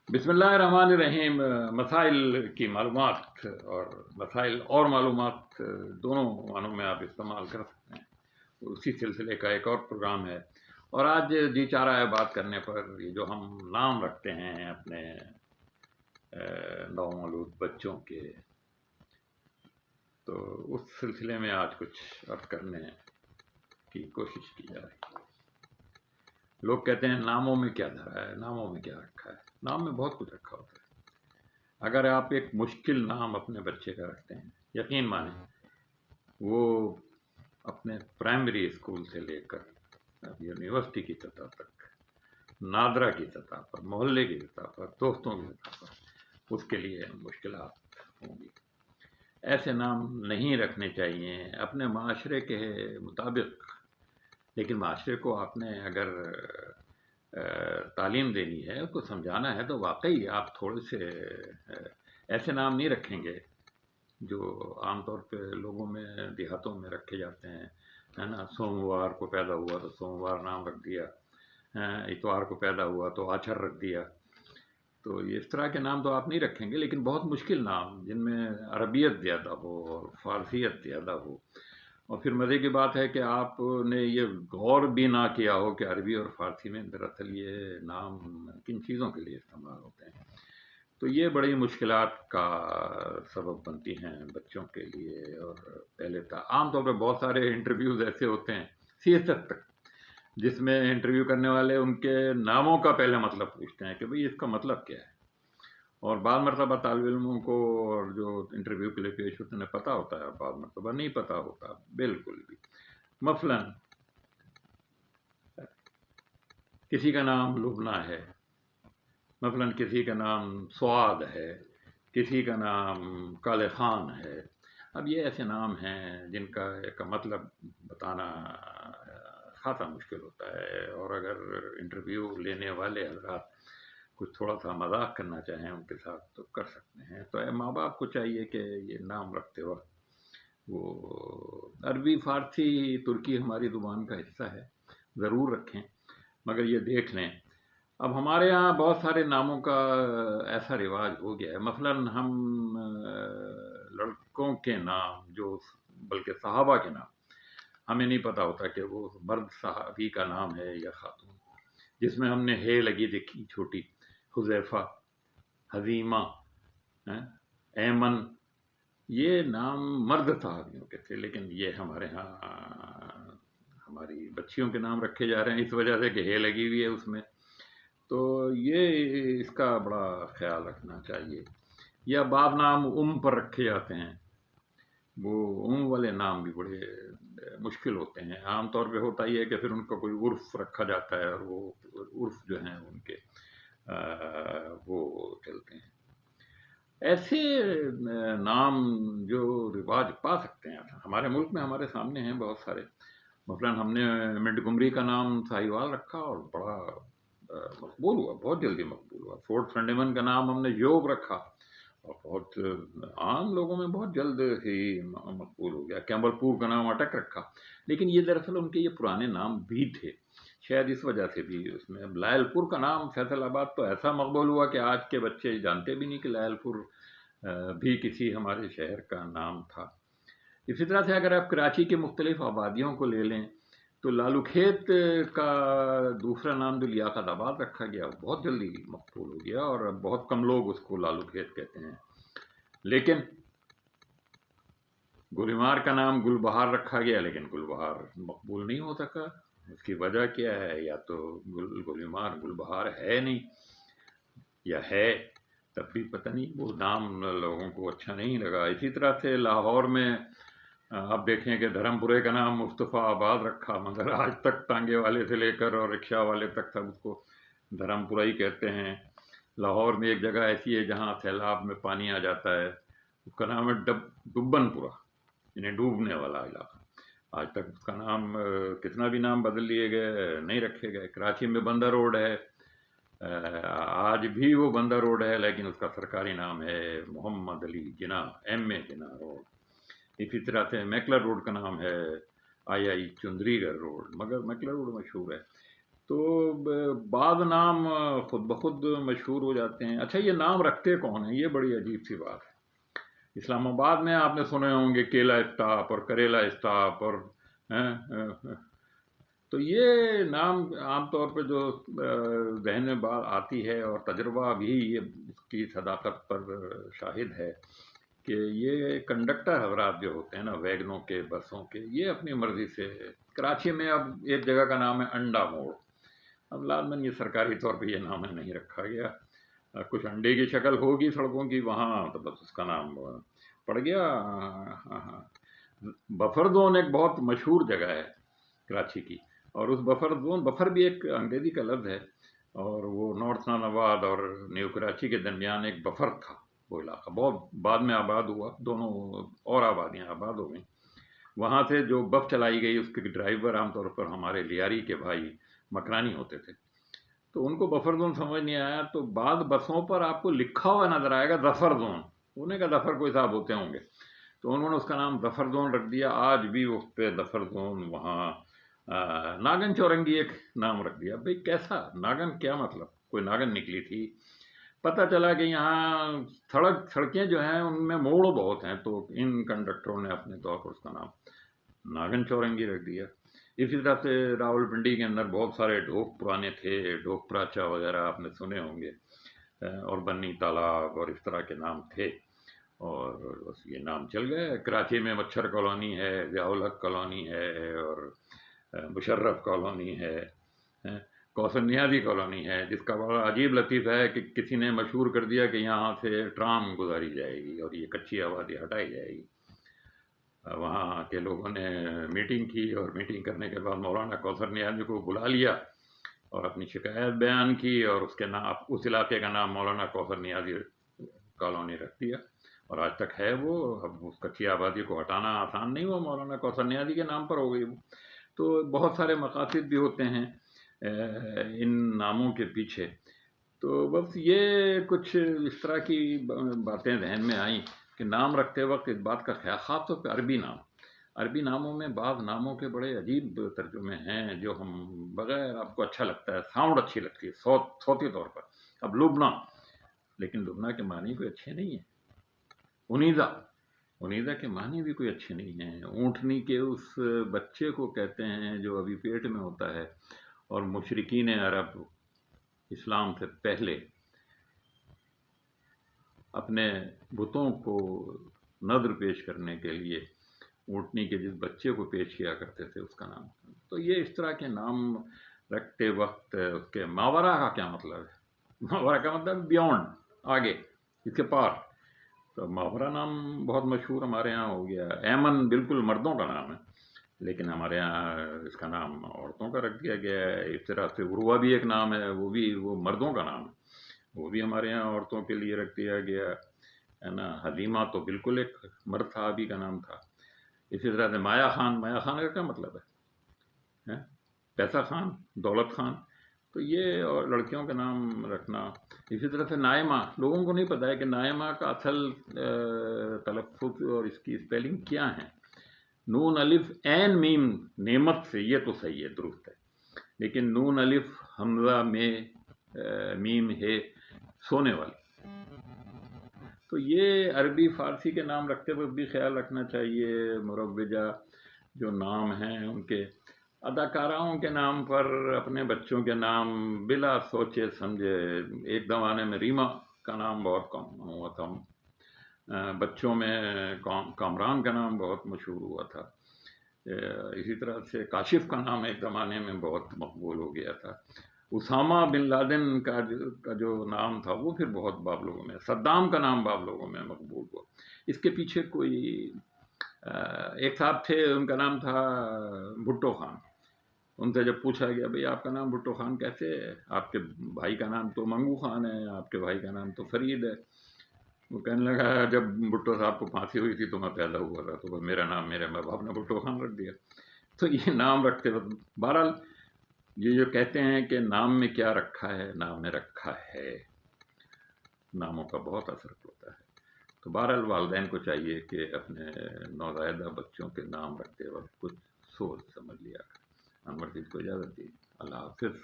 بسم اللہ الرحمن الرحیم۔ مسائل کی معلومات اور مسائل اور معلومات دونوں معنوں میں آپ استعمال کر سکتے ہیں، اسی سلسلے کا ایک اور پروگرام ہے۔ اور آج جی چاہ رہا ہے بات کرنے پر یہ جو ہم نام رکھتے ہیں اپنے نومولود بچوں کے، تو اس سلسلے میں آج کچھ عرض کرنے کی کوشش کی جا رہی ہے۔ لوگ کہتے ہیں ناموں میں کیا دھرا ہے، ناموں میں کیا رکھا ہے۔ نام میں بہت کچھ رکھا ہوتا ہے۔ اگر آپ ایک مشکل نام اپنے بچے کا رکھتے ہیں، یقین مانیں وہ اپنے پرائمری اسکول سے لے کر یونیورسٹی کی سطح تک، نادرا کی سطح پر، محلے کی سطح پر، دوستوں کی سطح پر اس کے لیے مشکلات ہوں گی۔ ایسے نام نہیں رکھنے چاہیے اپنے معاشرے کے مطابق، لیکن معاشرے کو آپ نے اگر تعلیم دینی ہے، اس کو سمجھانا ہے، تو واقعی آپ تھوڑے سے ایسے نام نہیں رکھیں گے جو عام طور پہ لوگوں میں دیہاتوں میں رکھے جاتے ہیں، ہے نا۔ سوموار کو پیدا ہوا تو سوموار نام رکھ دیا، اتوار کو پیدا ہوا تو آچر رکھ دیا۔ تو اس طرح کے نام تو آپ نہیں رکھیں گے، لیکن بہت مشکل نام جن میں عربیت زیادہ ہو اور فارسیت زیادہ ہو۔ اور پھر مزے کی بات ہے کہ آپ نے یہ غور بھی نہ کیا ہو کہ عربی اور فارسی میں دراصل یہ نام کن چیزوں کے لیے استعمال ہوتے ہیں۔ تو یہ بڑی مشکلات کا سبب بنتی ہیں بچوں کے لیے۔ اور پہلے عام طور پہ بہت سارے انٹرویوز ایسے ہوتے ہیں CSF تک، جس میں انٹرویو کرنے والے ان کے ناموں کا پہلے مطلب پوچھتے ہیں کہ بھئی اس کا مطلب کیا ہے۔ اور بعض مرتبہ طالب علموں کو اور جو انٹرویو کے لیے پیش ہوتے ہیں پتہ ہوتا ہے، بعض مرتبہ نہیں پتہ ہوتا بالکل بھی۔ مثلا کسی کا نام لبنہ ہے، مثلا کسی کا نام سعاد ہے، کسی کا نام کالے خان ہے۔ اب یہ ایسے نام ہیں جن کا مطلب بتانا خاصا مشکل ہوتا ہے، اور اگر انٹرویو لینے والے حضرات کچھ تھوڑا سا مذاق کرنا چاہیں ان کے ساتھ تو کر سکتے ہیں۔ تو ماں باپ کو چاہیے کہ یہ نام رکھتے وقت وہ عربی، فارسی، ترکی ہماری زبان کا حصہ ہے، ضرور رکھیں، مگر یہ دیکھ لیں۔ اب ہمارے ہاں بہت سارے ناموں کا ایسا رواج ہو گیا ہے، مثلا ہم لڑکوں کے نام جو بلکہ صحابہ کے نام ہمیں نہیں پتہ ہوتا کہ وہ مرد صحابی کا نام ہے یا خاتون، جس میں ہم نے ہے لگی دیکھی چھوٹی، حذیفہ، حذیمہ، ایمن، یہ نام مرد صحابیوں کے تھے، لیکن یہ ہمارے ہاں ہماری بچیوں کے نام رکھے جا رہے ہیں اس وجہ سے کہ ہے لگی ہوئی ہے اس میں۔ تو یہ اس کا بڑا خیال رکھنا چاہیے۔ یا بعض نام پر رکھے جاتے ہیں، وہ والے نام بھی بڑے مشکل ہوتے ہیں۔ عام طور پہ ہوتا ہی ہے کہ پھر ان کا کوئی عرف رکھا جاتا ہے، اور وہ عرف جو ہیں ان کے وہ چلتے ہیں۔ ایسے نام جو رواج پا سکتے ہیں ہمارے ملک میں ہمارے سامنے ہیں بہت سارے۔ مثلا ہم نے منٹ گمری کا نام ساہیوال رکھا اور بڑا مقبول ہوا، بہت جلدی مقبول ہوا۔ فورٹ فرنڈیمن کا نام ہم نے یوب رکھا اور بہت عام لوگوں میں بہت جلد ہی مقبول ہو گیا۔ کیمبل پور کا نام اٹک رکھا، لیکن یہ دراصل ان کے یہ پرانے نام بھی تھے، شاید اس وجہ سے بھی اس میں۔ اب لائل پور کا نام فیصل آباد تو ایسا مقبول ہوا کہ آج کے بچے جانتے بھی نہیں کہ لائل پور بھی کسی ہمارے شہر کا نام تھا۔ اسی طرح سے اگر آپ کراچی کے مختلف آبادیوں کو لے لیں تو لالو کھیت کا دوسرا نام جو لیاقت آباد رکھا گیا بہت جلدی مقبول ہو گیا، اور بہت کم لوگ اس کو لالو کھیت کہتے ہیں۔ لیکن گلمار کا نام گل بہار رکھا گیا، لیکن گل بہار مقبول نہیں ہو سکا۔ اس کی وجہ کیا ہے؟ یا تو گلمار گل بہار ہے نہیں، یا ہے تب بھی پتہ نہیں، وہ نام لوگوں کو اچھا نہیں لگا۔ اسی طرح سے لاہور میں آپ دیکھیں کہ دھرم پورے کا نام مصطفیٰ آباد رکھا، مگر آج تک ٹانگے والے سے لے کر اور رکشہ والے تک سب اس کو دھرم پورہ ہی کہتے ہیں۔ لاہور میں ایک جگہ ایسی ہے جہاں سیلاب میں پانی آ جاتا ہے، اس کا نام ہے ڈبن پورہ، یعنی ڈوبنے والا علاقہ۔ آج تک اس کا نام کتنا بھی نام بدل لیے گئے، نہیں رکھے گئے۔ کراچی میں بندر روڈ ہے، آج بھی وہ بندر روڈ ہے، لیکن اس کا سرکاری نام ہے محمد علی جناح، MA جناح روڈ۔ اسی طرح سے میکلر روڈ کا نام ہے II چندری گڑھ روڈ، مگر میکلر روڈ مشہور ہے۔ تو بعض نام خود بخود مشہور ہو جاتے ہیں. اچھا، یہ نام رکھتے کون ہیں؟ یہ بڑی عجیب سی بات ہے. اسلام آباد میں آپ نے سنے ہوں گے کیلا اسٹاپ اور کریلا اسٹاپ اور تو یہ نام عام طور پہ جو ذہن میں بات آتی ہے، اور تجربہ بھی یہ اس کی صداقت پر شاہد ہے کہ یہ کنڈکٹر حضرات جو ہوتے ہیں نا ویگنوں کے، بسوں کے، یہ اپنی مرضی سے. کراچی میں اب ایک جگہ کا نام ہے انڈا موڑ. اب لازماً یہ سرکاری طور پہ یہ نام نہیں رکھا گیا. کچھ انڈے کی شکل ہوگی سڑکوں کی وہاں، تو بس اس کا نام پڑ گیا. بفر زون ایک بہت مشہور جگہ ہے کراچی کی، اور اس بفر زون، بفر بھی ایک انگریزی کا لفظ ہے، اور وہ نارتھ اسلام آباد اور نیو کراچی کے درمیان ایک بفر تھا. وہ علاقہ بہت بعد میں آباد ہوا، دونوں اور آبادیاں آباد ہو گئیں. وہاں سے جو بس چلائی گئی اس کے ڈرائیور عام طور پر ہمارے لیاری کے بھائی مکرانی ہوتے تھے. تو ان کو بفر زون سمجھ نہیں آیا، تو بعض بسوں پر آپ کو لکھا ہوا نظر آئے گا ظفر زون. انہیں کا ظفر کوئی صاحب ہوتے ہوں گے، تو انہوں نے اس کا نام ظفر زون رکھ دیا. آج بھی اس پہ ظفر زون وہاں. ناگن چورنگی ایک نام رکھ دیا. بھئی کیسا ناگن؟ کیا مطلب؟ کوئی ناگن نکلی تھی؟ پتہ چلا کہ یہاں سڑکیں جو ہیں ان میں موڑ بہت ہیں، تو ان کنڈکٹروں نے اپنے طور پر اس کا نام ناگن چورنگی رکھ دیا. اسی طرح سے راول پنڈی کے اندر بہت سارے ڈھوک پرانے تھے، ڈھوک پراچا وغیرہ آپ نے سنے ہوں گے، اور بنی تالاب اور اس طرح کے نام تھے، اور بس یہ نام چل گئے. کراچی میں مچھر کالونی ہے، ضیاء الحق کالونی ہے، اور مشرف کالونی ہے، کوثر نیازی کالونی ہے، جس کا بڑا عجیب لطیفہ ہے کہ کسی نے مشہور کر دیا کہ یہاں سے ٹرام گزاری جائے گی اور یہ کچی آبادی ہٹائی جائے گی. وہاں کے لوگوں نے میٹنگ کی، اور میٹنگ کرنے کے بعد مولانا کوثر نیازی کو بلا لیا اور اپنی شکایت بیان کی، اور اس کے نام، اس علاقے کا نام مولانا کوثر نیازی کالونی رکھ دیا، اور آج تک ہے وہ. اب اس کچی آبادی کو ہٹانا آسان نہیں ہوا، مولانا کوثر نیازی کے نام پر ہو گئی وہ. تو بہت سارے مقاصد بھی ہوتے ہیں ان ناموں کے پیچھے. تو بس یہ کچھ اس طرح کی باتیں ذہن میں آئیں کہ نام رکھتے وقت اس بات کا خیال، خاص طور پہ عربی ناموں میں بعض ناموں کے بڑے عجیب ترجمے ہیں جو ہم بغیر، آپ کو اچھا لگتا ہے، ساؤنڈ اچھی لگتی ہے صوتی طور پر. اب لبنہ، لیکن لبنہ کے معنی کوئی اچھے نہیں ہیں. انیزہ کے معنی بھی کوئی اچھے نہیں ہیں. اونٹنی کے اس بچے کو کہتے ہیں جو ابھی پیٹ میں ہوتا ہے، اور مشرکین عرب اسلام سے پہلے اپنے بتوں کو نذر پیش کرنے کے لیے اونٹنی کے جس بچے کو پیش کیا کرتے تھے اس کا نام. تو یہ اس طرح کے نام رکھتے وقت اس کے ماورا کا کیا مطلب ہے؟ ماورا کا مطلب بیونڈ، آگے، اس کے پار. تو ماورا نام بہت مشہور ہمارے ہاں ہو گیا. ایمن بالکل مردوں کا نام ہے، لیکن ہمارے ہاں اس کا نام عورتوں کا رکھ دیا گیا ہے. اس طرح سے عروہ بھی ایک نام ہے، وہ مردوں کا نام ہے، وہ بھی ہمارے ہاں عورتوں کے لیے رکھ دیا گیا ہے نا. حلیمہ تو بالکل ایک مرد صحابی کا نام تھا. اسی طرح سے مایا خان کا کیا مطلب ہے؟ پیسہ خان، دولت خان. تو یہ اور لڑکیوں کا نام رکھنا. اسی طرح سے نائمہ، لوگوں کو نہیں پتہ ہے کہ نائمہ کا اصل تلفظ اور اس کی اسپیلنگ کیا ہے. نون الف عین میم، نعمت سے، یہ تو صحیح ہے، درست ہے، لیکن نون الف حمزہ میں میم ہے سونے والی. تو یہ عربی فارسی کے نام رکھتے وقت بھی خیال رکھنا چاہیے. مروجہ جو نام ہیں ان کے، اداکاراؤں کے نام پر اپنے بچوں کے نام بلا سوچے سمجھے. ایک زمانے میں ریما کا نام بہت کم ہوا تھا، بچوں میں کامران کا نام بہت مشہور ہوا تھا. اسی طرح سے کاشف کا نام ایک زمانے میں بہت مقبول ہو گیا تھا. اسامہ بن لادن کا جو نام تھا وہ پھر بہت بعض لوگوں میں، صدام کا نام بعض لوگوں میں مقبول ہوا. اس کے پیچھے کوئی ایک صاحب تھے، ان کا نام تھا بھٹو خان. ان سے جب پوچھا گیا بھئی آپ کا نام بھٹو خان کیسے ہے؟ آپ کے بھائی کا نام تو منگو خان ہے، آپ کے بھائی کا نام تو فرید ہے. وہ کہنے لگا جب بھٹو صاحب کو پھانسی ہوئی تھی تو میں پیدا ہوا تھا، تو میرا نام میرے ماں باپ نے بھٹو خان رکھ دیا. تو یہ نام رکھتے وقت بہرحال یہ جو کہتے ہیں کہ نام میں کیا رکھا ہے، نام میں رکھا ہے، ناموں کا بہت اثر ہوتا ہے. تو بہرحال والدین کو چاہیے کہ اپنے نوزائیدہ بچوں کے نام رکھتے وقت کچھ سوچ سمجھ لیا. انور جی کو اجازت دیجیے. اللہ حافظ.